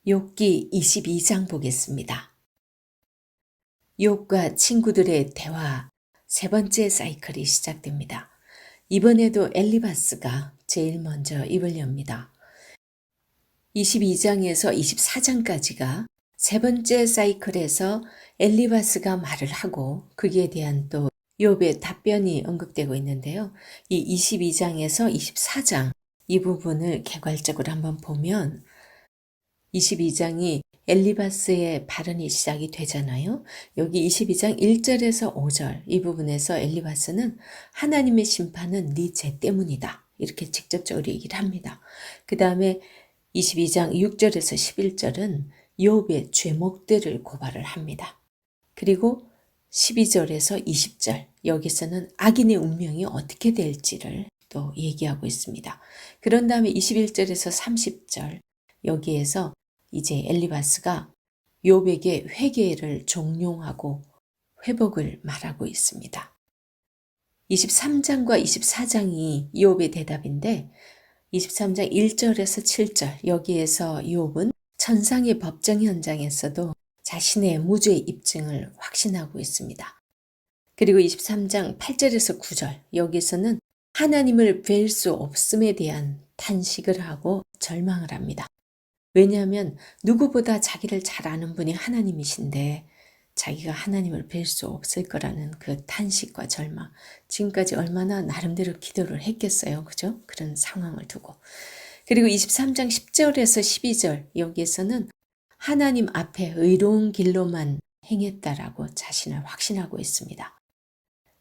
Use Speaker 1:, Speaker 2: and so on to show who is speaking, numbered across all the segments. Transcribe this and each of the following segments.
Speaker 1: 욥기 22장 보겠습니다. 욥과 친구들의 대화 세 번째 사이클이 시작됩니다. 이번에도 엘리바스가 제일 먼저 입을 엽니다. 22장에서 24장까지가 세 번째 사이클에서 엘리바스가 말을 하고 거기에 대한 또 욥의 답변이 언급되고 있는데요. 이 22장에서 24장 이 부분을 개괄적으로 한번 보면 22장이 엘리바스의 발언이 시작이 되잖아요. 여기 22장 1절에서 5절 이 부분에서 엘리바스는 하나님의 심판은 네 죄 때문이다. 이렇게 직접적으로 얘기를 합니다. 그 다음에 22장 6절에서 11절은 욥의 죄목들을 고발을 합니다. 그리고 12절에서 20절 여기서는 악인의 운명이 어떻게 될지를 또 얘기하고 있습니다. 그런 다음에 21절에서 30절 여기에서 이제 엘리바스가 욥에게 회개를 종용하고 회복을 말하고 있습니다. 23장과 24장이 욥의 대답인데 23장 1절에서 7절 여기에서 욥은 천상의 법정 현장에서도 자신의 무죄 입증을 확신하고 있습니다. 그리고 23장 8절에서 9절 여기서는 하나님을 뵐 수 없음에 대한 탄식을 하고 절망을 합니다. 왜냐하면 누구보다 자기를 잘 아는 분이 하나님이신데 자기가 하나님을 뵐 수 없을 거라는 그 탄식과 절망. 지금까지 얼마나 나름대로 기도를 했겠어요. 그죠? 그런 상황을 두고. 그리고 23장 10절에서 12절 여기에서는 하나님 앞에 의로운 길로만 행했다라고 자신을 확신하고 있습니다.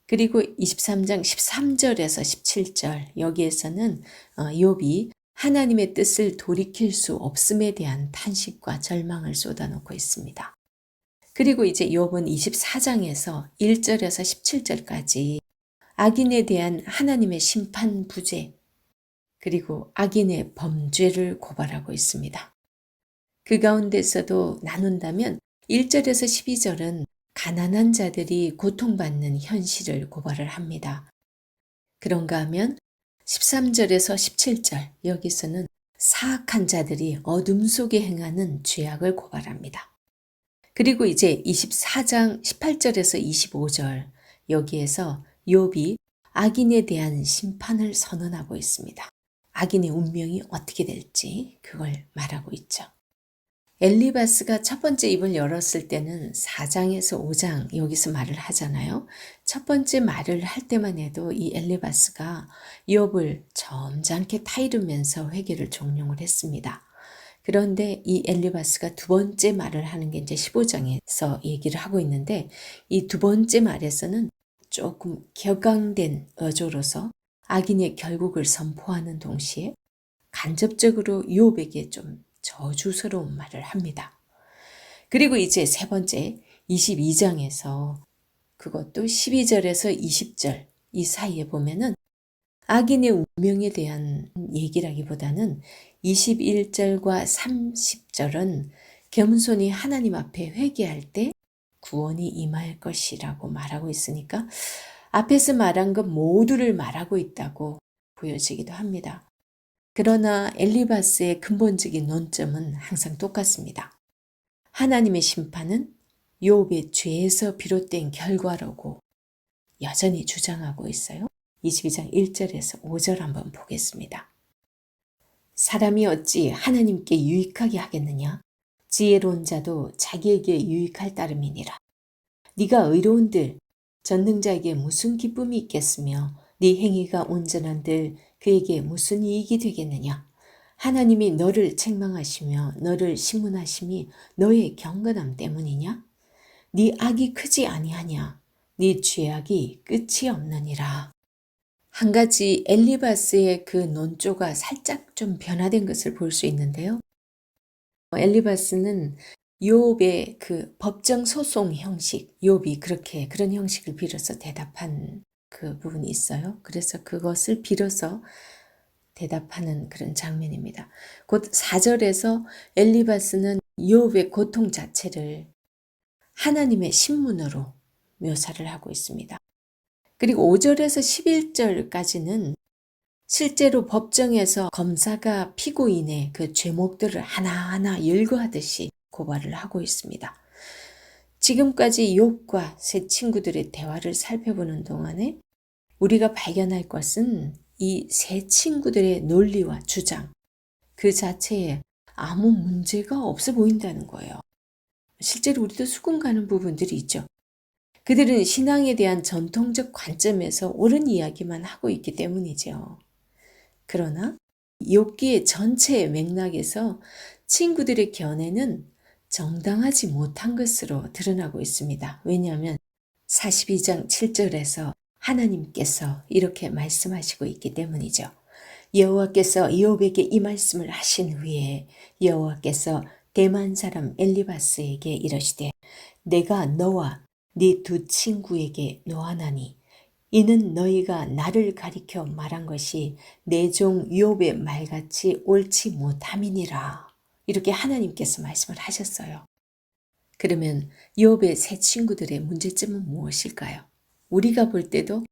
Speaker 1: 그리고 23장 13절에서 17절 여기에서는 욥이 하나님의 뜻을 돌이킬 수 없음에 대한 탄식과 절망을 쏟아놓고 있습니다. 그리고 이제 욥은 24장에서 1절에서 17절까지 악인에 대한 하나님의 심판 부재 그리고 악인의 범죄를 고발하고 있습니다. 그 가운데서도 나눈다면 1절에서 12절은 가난한 자들이 고통받는 현실을 고발을 합니다. 그런가 하면 13절에서 17절 여기서는 사악한 자들이 어둠 속에 행하는 죄악을 고발합니다. 그리고 이제 24장 18절에서 25절 여기에서 욥이 악인에 대한 심판을 선언하고 있습니다. 악인의 운명이 어떻게 될지 그걸 말하고 있죠. 엘리바스가 첫 번째 입을 열었을 때는 4장에서 5장 여기서 말을 하잖아요. 첫 번째 말을 할 때만 해도 이 엘리바스가 욥을 점잖게 타이르면서 회개를 종용을 했습니다. 그런데 이 엘리바스가 두 번째 말을 하는 게 이제 15장에서 얘기를 하고 있는데 이 두 번째 말에서는 조금 격앙된 어조로서 악인의 결국을 선포하는 동시에 간접적으로 욥에게 좀 저주스러운 말을 합니다. 그리고 이제 세 번째 22장에서 그것도 12절에서 20절 이 사이에 보면은 악인의 운명에 대한 얘기라기보다는 21절과 30절은 겸손히 하나님 앞에 회개할 때 구원이 임할 것이라고 말하고 있으니까 앞에서 말한 것 모두를 말하고 있다고 보여지기도 합니다. 그러나 엘리바스의 근본적인 논점은 항상 똑같습니다. 하나님의 심판은 욥의 죄에서 비롯된 결과라고 여전히 주장하고 있어요. 22장 1절에서 5절 한번 보겠습니다. 사람이 어찌 하나님께 유익하게 하겠느냐? 지혜로운 자도 자기에게 유익할 따름이니라. 네가 의로운들 전능자에게 무슨 기쁨이 있겠으며 네 행위가 온전한들 그에게 무슨 이익이 되겠느냐? 하나님이 너를 책망하시며 너를 심문하심이 너의 경건함 때문이냐? 네 악이 크지 아니하냐? 네 죄악이 끝이 없느니라. 한 가지 엘리바스의 그 논조가 살짝 좀 변화된 것을 볼 수 있는데요. 엘리바스는 욥의 그 법정 소송 형식, 욥이 그렇게 그런 형식을 빌어서 대답한 그 부분이 있어요. 그래서 그것을 빌어서 대답하는 그런 장면입니다. 곧 4절에서 엘리바스는 이욥의 고통 자체를 하나님의 신문으로 묘사를 하고 있습니다. 그리고 5절에서 11절까지는 실제로 법정에서 검사가 피고인의 그 죄목들을 하나하나 열거하듯이 고발을 하고 있습니다. 지금까지 욥과 세 친구들의 대화를 살펴보는 동안에 우리가 발견할 것은 이 세 친구들의 논리와 주장 그 자체에 아무 문제가 없어 보인다는 거예요. 실제로 우리도 수긍 가는 부분들이 있죠. 그들은 신앙에 대한 전통적 관점에서 옳은 이야기만 하고 있기 때문이죠. 그러나 욥기의 전체 맥락에서 친구들의 견해는 정당하지 못한 것으로 드러나고 있습니다. 왜냐하면 42장 7절에서 하나님께서 이렇게 말씀하시고 있기 때문이죠. 여호와께서 이욥에게 이 말씀을 하신 후에 여호와께서 대만 사람 엘리바스에게 이르시되 내가 너와 네 두 친구에게 노하나니 이는 너희가 나를 가리켜 말한 것이 내 종 이욥의 말같이 옳지 못함이니라. 이렇게 하나님께서 말씀을 하셨어요. 그러면 이욥의 세 친구들의 문제점은 무엇일까요? 우리가 볼 때도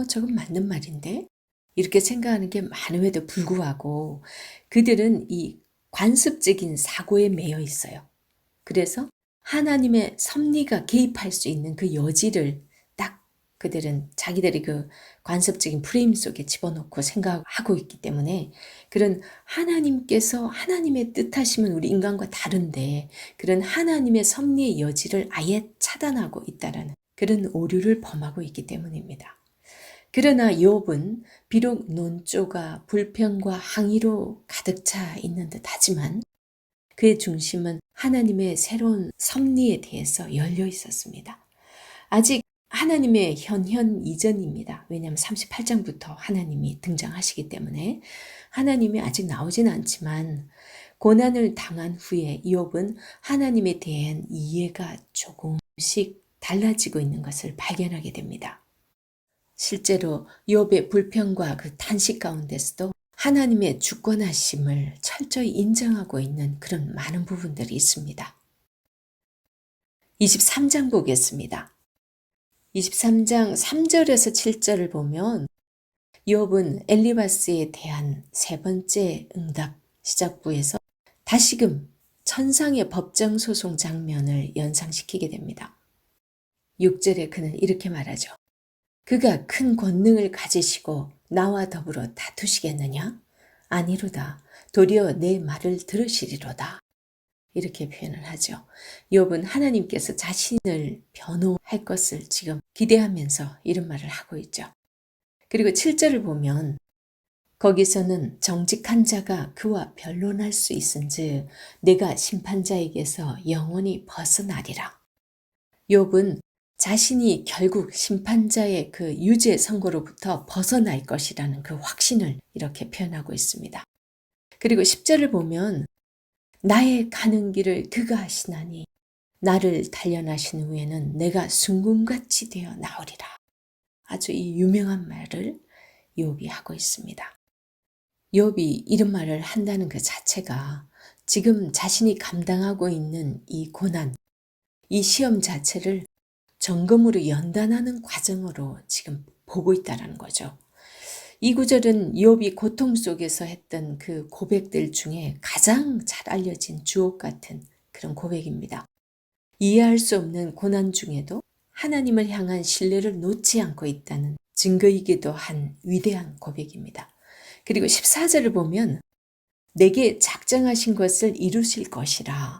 Speaker 1: 저건 맞는 말인데? 이렇게 생각하는 게 많음에도 불구하고 그들은 이 관습적인 사고에 매여 있어요. 그래서 하나님의 섭리가 개입할 수 있는 그 여지를 딱 그들은 자기들의 그 관습적인 프레임 속에 집어넣고 생각하고 있기 때문에 그런 하나님께서 하나님의 뜻하시면 우리 인간과 다른데 그런 하나님의 섭리의 여지를 아예 차단하고 있다라는 그런 오류를 범하고 있기 때문입니다. 그러나 욥은 비록 논조가 불평과 항의로 가득 차 있는 듯 하지만 그의 중심은 하나님의 새로운 섭리에 대해서 열려 있었습니다. 아직 하나님의 현현 이전입니다. 왜냐하면 38장부터 하나님이 등장하시기 때문에 하나님이 아직 나오진 않지만 고난을 당한 후에 이욥은 하나님에 대한 이해가 조금씩 달라지고 있는 것을 발견하게 됩니다. 실제로 이욥의 불평과 그 탄식 가운데서도 하나님의 주권하심을 철저히 인정하고 있는 그런 많은 부분들이 있습니다. 23장 보겠습니다. 23장 3절에서 7절을 보면 이욥은 엘리바스에 대한 세 번째 응답 시작부에서 다시금 천상의 법정 소송 장면을 연상시키게 됩니다. 6절에 그는 이렇게 말하죠. 그가 큰 권능을 가지시고 나와 더불어 다투시겠느냐? 아니로다. 도리어 내 말을 들으시리로다. 이렇게 표현을 하죠. 욥은 하나님께서 자신을 변호할 것을 지금 기대하면서 이런 말을 하고 있죠. 그리고 7절을 보면 거기서는 정직한 자가 그와 변론할 수 있은즉 내가 심판자에게서 영원히 벗어나리라. 욥은 자신이 결국 심판자의 그 유죄 선고로부터 벗어날 것이라는 그 확신을 이렇게 표현하고 있습니다. 그리고 10절을 보면 나의 가는 길을 그가 하시나니 나를 단련하신 후에는 내가 순금같이 되어 나오리라. 아주 이 유명한 말을 욥이 하고 있습니다. 욥이 이런 말을 한다는 그 자체가 지금 자신이 감당하고 있는 이 고난, 이 시험 자체를 점검으로 연단하는 과정으로 지금 보고 있다는 거죠. 이 구절은 이욥이 고통 속에서 했던 그 고백들 중에 가장 잘 알려진 주옥 같은 그런 고백입니다. 이해할 수 없는 고난 중에도 하나님을 향한 신뢰를 놓지 않고 있다는 증거이기도 한 위대한 고백입니다. 그리고 14절을 보면 내게 작정하신 것을 이루실 것이라.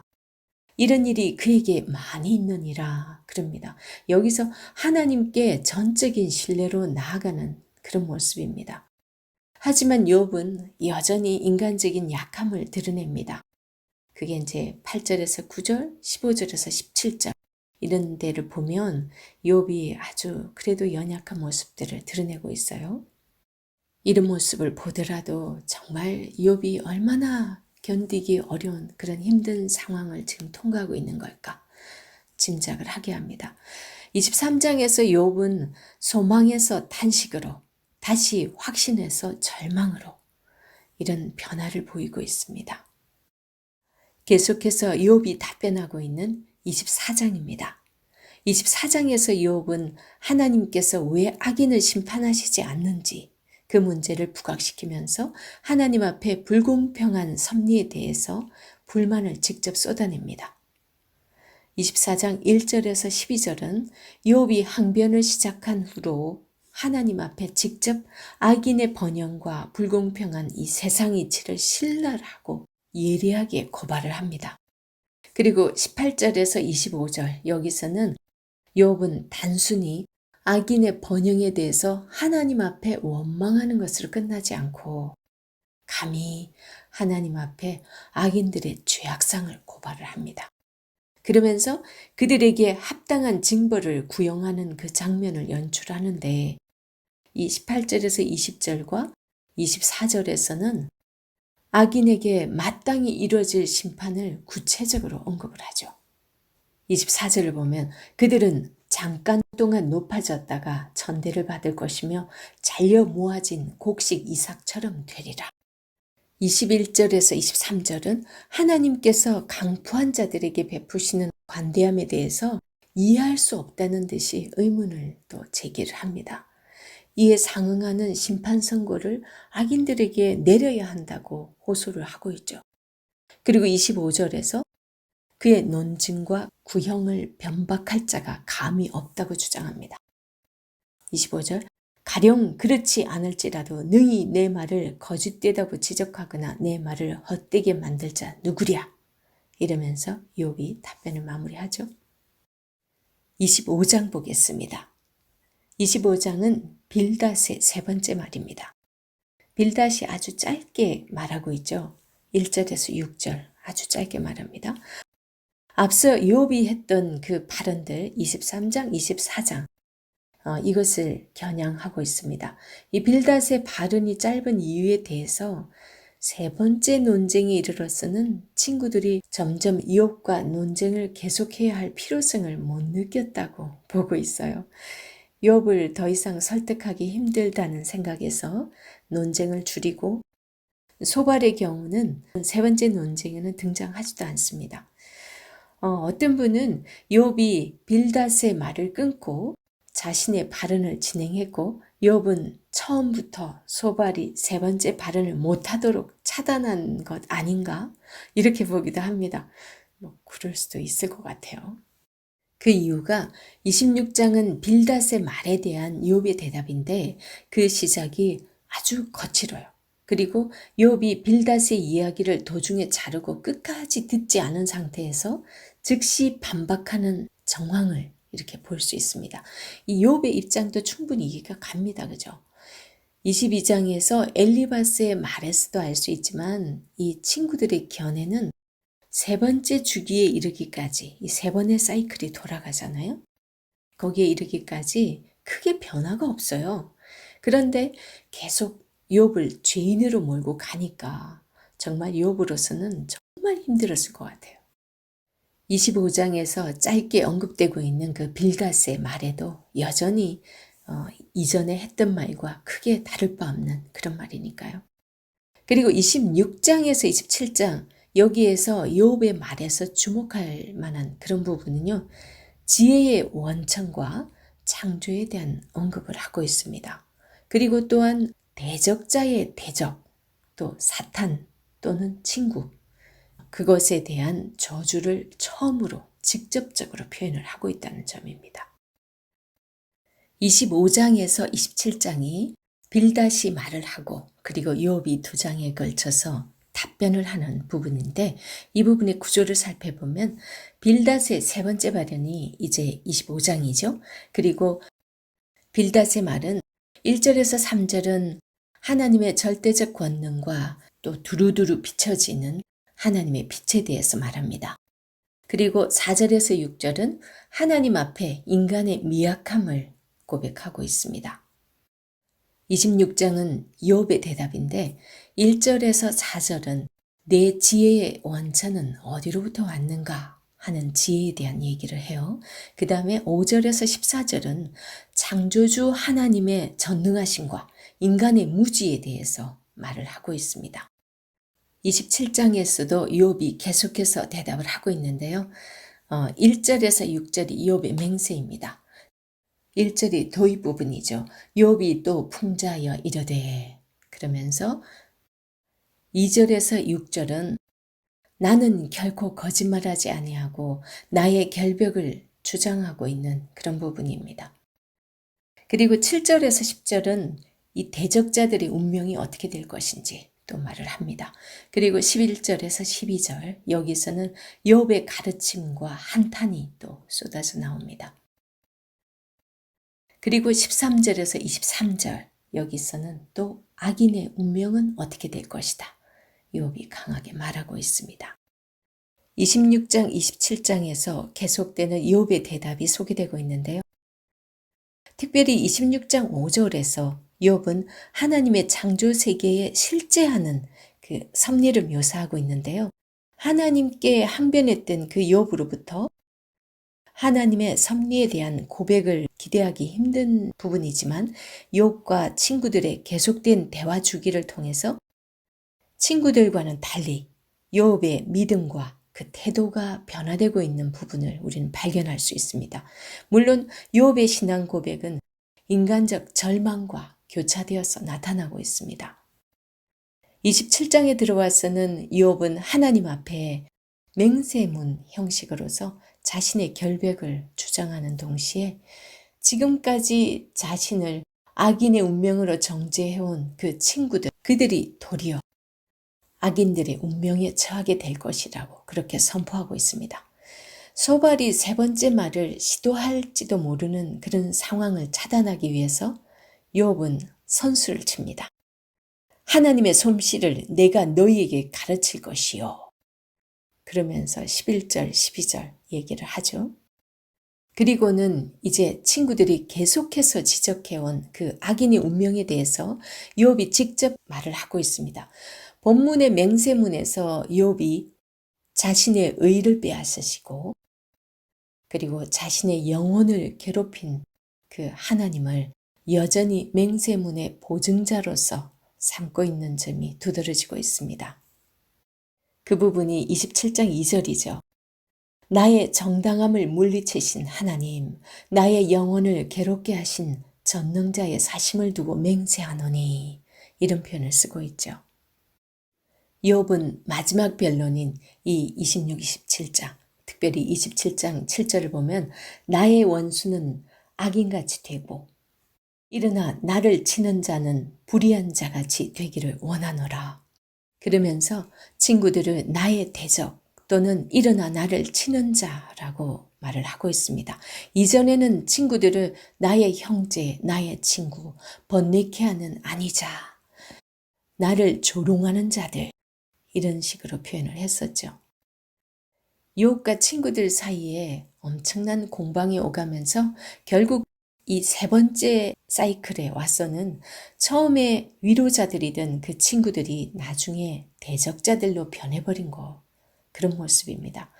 Speaker 1: 이런 일이 그에게 많이 있느니라 그럽니다. 여기서 하나님께 전적인 신뢰로 나아가는 그런 모습입니다. 하지만 욥은 여전히 인간적인 약함을 드러냅니다. 그게 이제 8절에서 9절, 15절에서 17절 이런 데를 보면 욥이 아주 그래도 연약한 모습들을 드러내고 있어요. 이런 모습을 보더라도 정말 욥이 얼마나 견디기 어려운 그런 힘든 상황을 지금 통과하고 있는 걸까 짐작을 하게 합니다. 23장에서 욥은 소망에서 탄식으로 다시 확신에서 절망으로 이런 변화를 보이고 있습니다. 계속해서 욥이 답변하고 있는 24장입니다. 24장에서 욥은 하나님께서 왜 악인을 심판하시지 않는지 그 문제를 부각시키면서 하나님 앞에 불공평한 섭리에 대해서 불만을 직접 쏟아냅니다. 24장 1절에서 12절은 욥이 항변을 시작한 후로 하나님 앞에 직접 악인의 번영과 불공평한 이 세상 이치를 신랄하고 예리하게 고발을 합니다. 그리고 18절에서 25절 여기서는 욥은 단순히 악인의 번영에 대해서 하나님 앞에 원망하는 것으로 끝나지 않고 감히 하나님 앞에 악인들의 죄악상을 고발을 합니다. 그러면서 그들에게 합당한 징벌을 구형하는 그 장면을 연출하는데 이 18절에서 20절과 24절에서는 악인에게 마땅히 이루어질 심판을 구체적으로 언급을 하죠. 24절을 보면 그들은 잠깐 동안 높아졌다가 천대를 받을 것이며 잘려 모아진 곡식 이삭처럼 되리라. 21절에서 23절은 하나님께서 강포한 자들에게 베푸시는 관대함에 대해서 이해할 수 없다는 듯이 의문을 또 제기를 합니다. 이에 상응하는 심판 선고를 악인들에게 내려야 한다고 호소를 하고 있죠. 그리고 25절에서 그의 논증과 구형을 변박할 자가 감히 없다고 주장합니다. 25절 가령 그렇지 않을지라도 능히 내 말을 거짓되다고 지적하거나 내 말을 헛되게 만들 자 누구랴 이러면서 욥이 답변을 마무리하죠. 25장 보겠습니다. 25장은 빌닷의 세 번째 말입니다. 빌닷이 아주 짧게 말하고 있죠. 1절에서 6절 아주 짧게 말합니다. 앞서 욥이 했던 그 발언들 23장, 24장 이것을 겨냥하고 있습니다. 이 빌닷의 발언이 짧은 이유에 대해서 세 번째 논쟁에 이르러서는 친구들이 점점 욥과 논쟁을 계속해야 할 필요성을 못 느꼈다고 보고 있어요. 욥을 더 이상 설득하기 힘들다는 생각에서 논쟁을 줄이고 소발의 경우는 세 번째 논쟁에는 등장하지도 않습니다. 어떤 분은 욥이 빌닷의 말을 끊고 자신의 발언을 진행했고 욥은 처음부터 소발이 세 번째 발언을 못하도록 차단한 것 아닌가 이렇게 보기도 합니다. 그럴 수도 있을 것 같아요. 그 이유가 26장은 빌닷의 말에 대한 욥의 대답인데 그 시작이 아주 거칠어요. 그리고 욥이 빌닷의 이야기를 도중에 자르고 끝까지 듣지 않은 상태에서 즉시 반박하는 정황을 이렇게 볼 수 있습니다. 이 욥의 입장도 충분히 이해가 갑니다. 그죠? 22장에서 엘리바스의 말에서도 알 수 있지만 이 친구들의 견해는 세 번째 주기에 이르기까지 이 세 번의 사이클이 돌아가잖아요. 거기에 이르기까지 크게 변화가 없어요. 그런데 계속 욥을 죄인으로 몰고 가니까 정말 욥으로서는 정말 힘들었을 것 같아요. 25장에서 짧게 언급되고 있는 그 빌닷의 말에도 여전히 이전에 했던 말과 크게 다를 바 없는 그런 말이니까요. 그리고 26장에서 27장 여기에서 욥의 말에서 주목할 만한 그런 부분은요. 지혜의 원천과 창조에 대한 언급을 하고 있습니다. 그리고 또한 대적자의 대적, 또 사탄 또는 친구, 그것에 대한 저주를 처음으로 직접적으로 표현을 하고 있다는 점입니다. 25장에서 27장이 빌닷이 말을 하고 그리고 욥이 2장에 걸쳐서 답변을 하는 부분인데 이 부분의 구조를 살펴보면 빌닷의 세 번째 발언이 이제 25장이죠. 그리고 빌닷의 말은 1절에서 3절은 하나님의 절대적 권능과 또 두루두루 비춰지는 하나님의 빛에 대해서 말합니다. 그리고 4절에서 6절은 하나님 앞에 인간의 미약함을 고백하고 있습니다. 26장은 욥의 대답인데 1절에서 4절은 내 지혜의 원천은 어디로부터 왔는가 하는 지혜에 대한 얘기를 해요. 그 다음에 5절에서 14절은 창조주 하나님의 전능하심과 인간의 무지에 대해서 말을 하고 있습니다. 27장에서도 욥이 계속해서 대답을 하고 있는데요. 1절에서 6절이 욥의 맹세입니다. 1절이 도입 부분이죠. 욥이 또 풍자하여 이르되, 그러면서 2절에서 6절은 나는 결코 거짓말하지 아니하고 나의 결백을 주장하고 있는 그런 부분입니다. 그리고 7절에서 10절은 이 대적자들의 운명이 어떻게 될 것인지 또 말을 합니다. 그리고 11절에서 12절, 여기서는 욥의 가르침과 한탄이 또 쏟아져 나옵니다. 그리고 13절에서 23절, 여기서는 또 악인의 운명은 어떻게 될 것이다, 욥이 강하게 말하고 있습니다. 26장, 27장에서 계속되는 욥의 대답이 소개되고 있는데요. 특별히 26장 5절에서 욥은 하나님의 창조 세계에 실제하는 그 섭리를 묘사하고 있는데요. 하나님께 항변했던 그 욥으로부터 하나님의 섭리에 대한 고백을 기대하기 힘든 부분이지만 욥과 친구들의 계속된 대화 주기를 통해서 친구들과는 달리 욥의 믿음과 그 태도가 변화되고 있는 부분을 우리는 발견할 수 있습니다. 물론 욥의 신앙 고백은 인간적 절망과 교차되어서 나타나고 있습니다. 27장에 들어와서는 욥은 하나님 앞에 맹세문 형식으로서 자신의 결백을 주장하는 동시에 지금까지 자신을 악인의 운명으로 정죄해온 그 친구들, 그들이 도리어 악인들의 운명에 처하게 될 것이라고 그렇게 선포하고 있습니다. 소발이 세 번째 말을 시도할지도 모르는 그런 상황을 차단하기 위해서 욥은 선수를 칩니다. 하나님의 솜씨를 내가 너희에게 가르칠 것이요. 그러면서 11절, 12절 얘기를 하죠. 그리고는 이제 친구들이 계속해서 지적해온 그 악인의 운명에 대해서 욥이 직접 말을 하고 있습니다. 본문의 맹세문에서 욥이 자신의 의를 빼앗으시고 그리고 자신의 영혼을 괴롭힌 그 하나님을 여전히 맹세문의 보증자로서 삼고 있는 점이 두드러지고 있습니다. 그 부분이 27장 2절이죠. 나의 정당함을 물리치신 하나님, 나의 영혼을 괴롭게 하신 전능자의 사심을 두고 맹세하노니, 이런 표현을 쓰고 있죠. 욥은 마지막 변론인 이 26, 27장, 특별히 27장 7절을 보면 나의 원수는 악인같이 되고 일어나 나를 치는 자는 불의한 자같이 되기를 원하노라. 그러면서 친구들을 나의 대적 또는 일어나 나를 치는 자라고 말을 하고 있습니다. 이전에는 친구들을 나의 형제, 나의 친구, 번뇌케 하는 아니자, 나를 조롱하는 자들, 이런 식으로 표현을 했었죠. 욥과 친구들 사이에 엄청난 공방이 오가면서 결국 이 세 번째 사이클에 와서는 처음에 위로자들이던 그 친구들이 나중에 대적자들로 변해버린 거, 그런 모습입니다.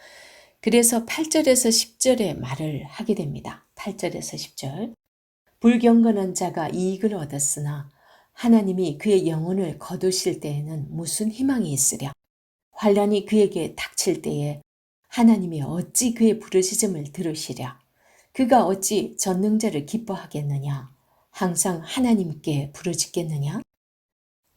Speaker 1: 그래서 8절에서 10절에 말을 하게 됩니다. 8절에서 10절. 불경건한 자가 이익을 얻었으나 하나님이 그의 영혼을 거두실 때에는 무슨 희망이 있으랴. 환난이 그에게 닥칠 때에 하나님이 어찌 그의 부르짖음을 들으시랴. 그가 어찌 전능자를 기뻐하겠느냐. 항상 하나님께 부르짖겠느냐.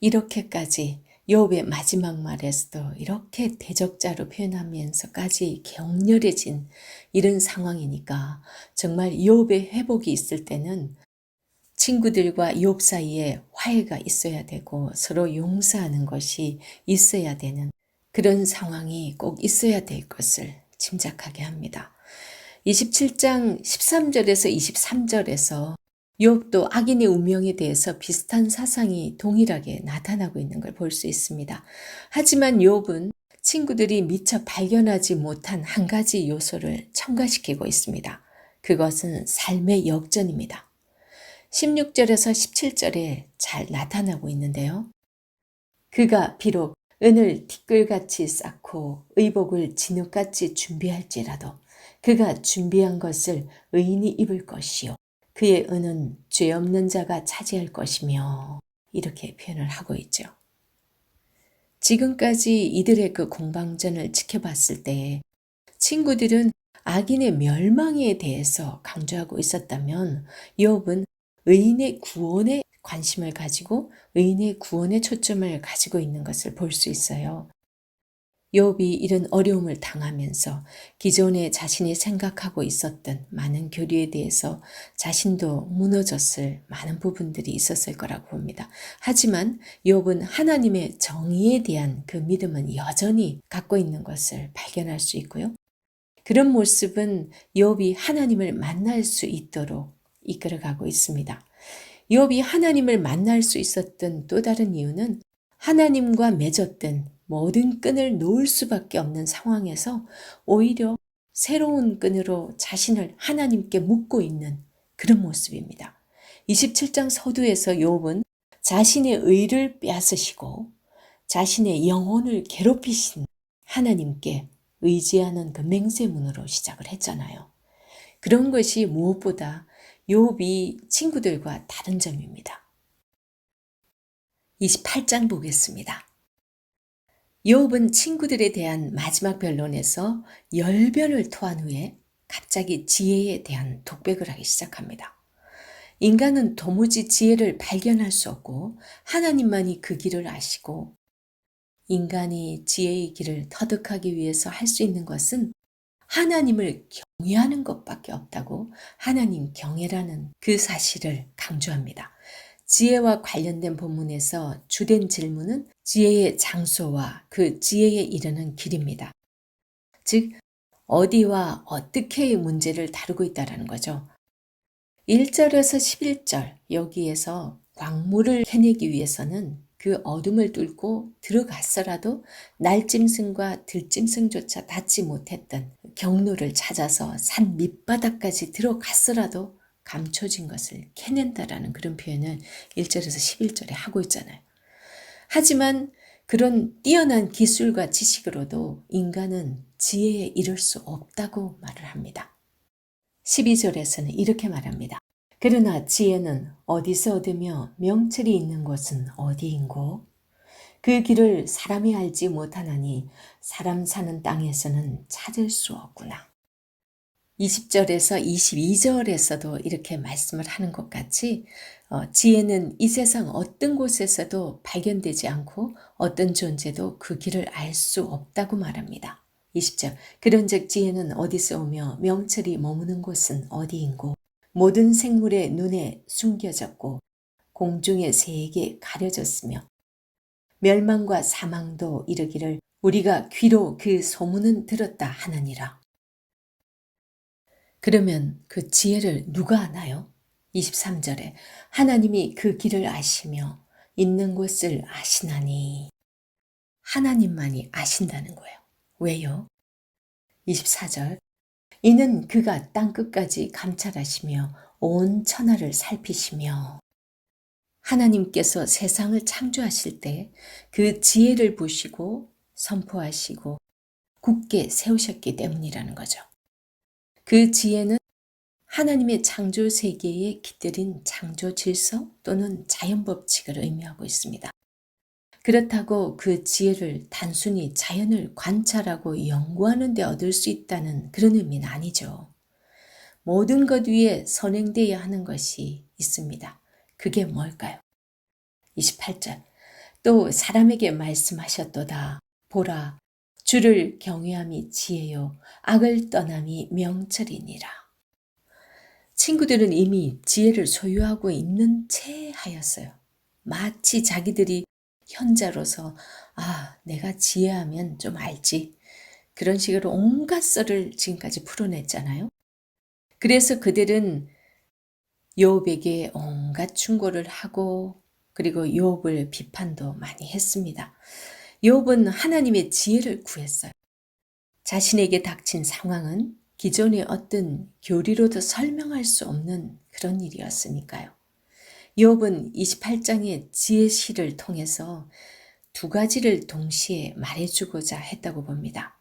Speaker 1: 이렇게까지 욥의 마지막 말에서도 이렇게 대적자로 표현하면서까지 격렬해진 이런 상황이니까 정말 욥의 회복이 있을 때는 친구들과 욥 사이에 화해가 있어야 되고 서로 용서하는 것이 있어야 되는 그런 상황이 꼭 있어야 될 것을 짐작하게 합니다. 27장 13절에서 23절에서 욥도 악인의 운명에 대해서 비슷한 사상이 동일하게 나타나고 있는 걸 볼 수 있습니다. 하지만 욥은 친구들이 미처 발견하지 못한 한 가지 요소를 첨가시키고 있습니다. 그것은 삶의 역전입니다. 16절에서 17절에 잘 나타나고 있는데요. 그가 비록 은을 티끌같이 쌓고 의복을 진흙같이 준비할지라도 그가 준비한 것을 의인이 입을 것이요 그의 은은 죄 없는 자가 차지할 것이며, 이렇게 표현을 하고 있죠. 지금까지 이들의 그 공방전을 지켜봤을 때 친구들은 악인의 멸망에 대해서 강조하고 있었다면 욥은 의인의 구원에 관심을 가지고 의인의 구원에 초점을 가지고 있는 것을 볼 수 있어요. 욥이 이런 어려움을 당하면서 기존에 자신이 생각하고 있었던 많은 교리에 대해서 자신도 무너졌을 많은 부분들이 있었을 거라고 봅니다. 하지만 욥은 하나님의 정의에 대한 그 믿음은 여전히 갖고 있는 것을 발견할 수 있고요. 그런 모습은 욥이 하나님을 만날 수 있도록 이끌어가고 있습니다. 욥이 하나님을 만날 수 있었던 또 다른 이유는 하나님과 맺었던 모든 끈을 놓을 수밖에 없는 상황에서 오히려 새로운 끈으로 자신을 하나님께 묶고 있는 그런 모습입니다. 27장 서두에서 욥은 자신의 의를 빼앗으시고 자신의 영혼을 괴롭히신 하나님께 의지하는 그 맹세문으로 시작을 했잖아요. 그런 것이 무엇보다 욥이 친구들과 다른 점입니다. 28장 보겠습니다. 욥은 친구들에 대한 마지막 변론에서 열변을 토한 후에 갑자기 지혜에 대한 독백을 하기 시작합니다. 인간은 도무지 지혜를 발견할 수 없고 하나님만이 그 길을 아시고 인간이 지혜의 길을 터득하기 위해서 할 수 있는 것은 하나님을 경외하는 것밖에 없다고 하나님 경외라는 그 사실을 강조합니다. 지혜와 관련된 본문에서 주된 질문은 지혜의 장소와 그 지혜에 이르는 길입니다. 즉, 어디와 어떻게의 문제를 다루고 있다는 거죠. 1절에서 11절 여기에서 광물을 캐내기 위해서는 그 어둠을 뚫고 들어갔어라도 날짐승과 들짐승조차 닿지 못했던 경로를 찾아서 산 밑바닥까지 들어갔어라도 감춰진 것을 캐낸다라는 그런 표현을 1절에서 11절에 하고 있잖아요. 하지만 그런 뛰어난 기술과 지식으로도 인간은 지혜에 이를 수 없다고 말을 합니다. 12절에서는 이렇게 말합니다. 그러나 지혜는 어디서 얻으며 명철이 있는 곳은 어디인고? 그 길을 사람이 알지 못하나니 사람 사는 땅에서는 찾을 수 없구나. 20절에서 22절에서도 이렇게 말씀을 하는 것 같이 지혜는 이 세상 어떤 곳에서도 발견되지 않고 어떤 존재도 그 길을 알 수 없다고 말합니다. 20절 그런즉 지혜는 어디서 오며 명철이 머무는 곳은 어디인고 모든 생물의 눈에 숨겨졌고 공중의 새에게 가려졌으며 멸망과 사망도 이르기를 우리가 귀로 그 소문은 들었다 하느니라. 그러면 그 지혜를 누가 아나요? 23절에 하나님이 그 길을 아시며 있는 곳을 아시나니 하나님만이 아신다는 거예요. 왜요? 24절 이는 그가 땅끝까지 감찰하시며 온 천하를 살피시며 하나님께서 세상을 창조하실 때 그 지혜를 보시고 선포하시고 굳게 세우셨기 때문이라는 거죠. 그 지혜는 하나님의 창조 세계에 깃들인 창조 질서 또는 자연 법칙을 의미하고 있습니다. 그렇다고 그 지혜를 단순히 자연을 관찰하고 연구하는 데 얻을 수 있다는 그런 의미는 아니죠. 모든 것 위에 선행되어야 하는 것이 있습니다. 그게 뭘까요? 28절 또 사람에게 말씀하셨도다. 보라, 주를 경외함이 지혜요, 악을 떠남이 명철이니라. 친구들은 이미 지혜를 소유하고 있는 채 하였어요. 마치 자기들이 현자로서 내가 지혜하면 좀 알지. 그런 식으로 온갖 썰을 지금까지 풀어냈잖아요. 그래서 그들은 욥에게 온갖 충고를 하고 그리고 욥을 비판도 많이 했습니다. 욥은 하나님의 지혜를 구했어요. 자신에게 닥친 상황은 기존의 어떤 교리로도 설명할 수 없는 그런 일이었으니까요. 욥은 28장의 지혜시를 통해서 두 가지를 동시에 말해주고자 했다고 봅니다.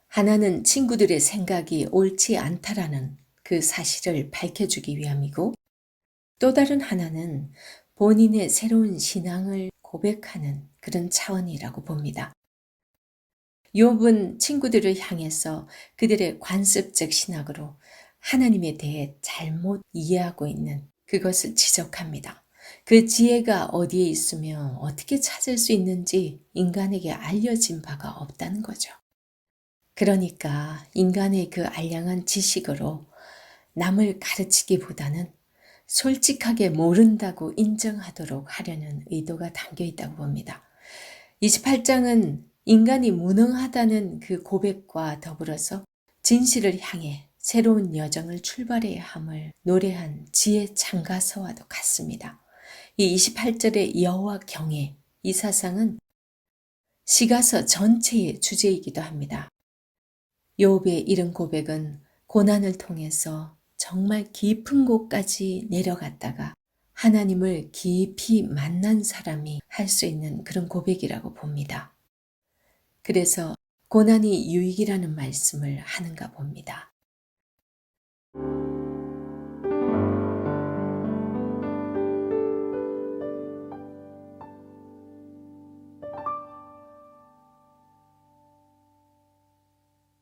Speaker 1: 하나는 친구들의 생각이 옳지 않다라는 그 사실을 밝혀주기 위함이고 또 다른 하나는 본인의 새로운 신앙을 고백하는 그런 차원이라고 봅니다. 욥은 친구들을 향해서 그들의 관습적 신학으로 하나님에 대해 잘못 이해하고 있는 그것을 지적합니다. 그 지혜가 어디에 있으며 어떻게 찾을 수 있는지 인간에게 알려진 바가 없다는 거죠. 그러니까 인간의 그 알량한 지식으로 남을 가르치기보다는 솔직하게 모른다고 인정하도록 하려는 의도가 담겨 있다고 봅니다. 28장은 인간이 무능하다는 그 고백과 더불어서 진실을 향해 새로운 여정을 출발해야 함을 노래한 지혜 찬가서와도 같습니다. 이 28절의 여호와 경외, 이 사상은 시가서 전체의 주제이기도 합니다. 욥의 이런 고백은 고난을 통해서 정말 깊은 곳까지 내려갔다가 하나님을 깊이 만난 사람이 할 수 있는 그런 고백이라고 봅니다. 그래서 고난이 유익이라는 말씀을 하는가 봅니다.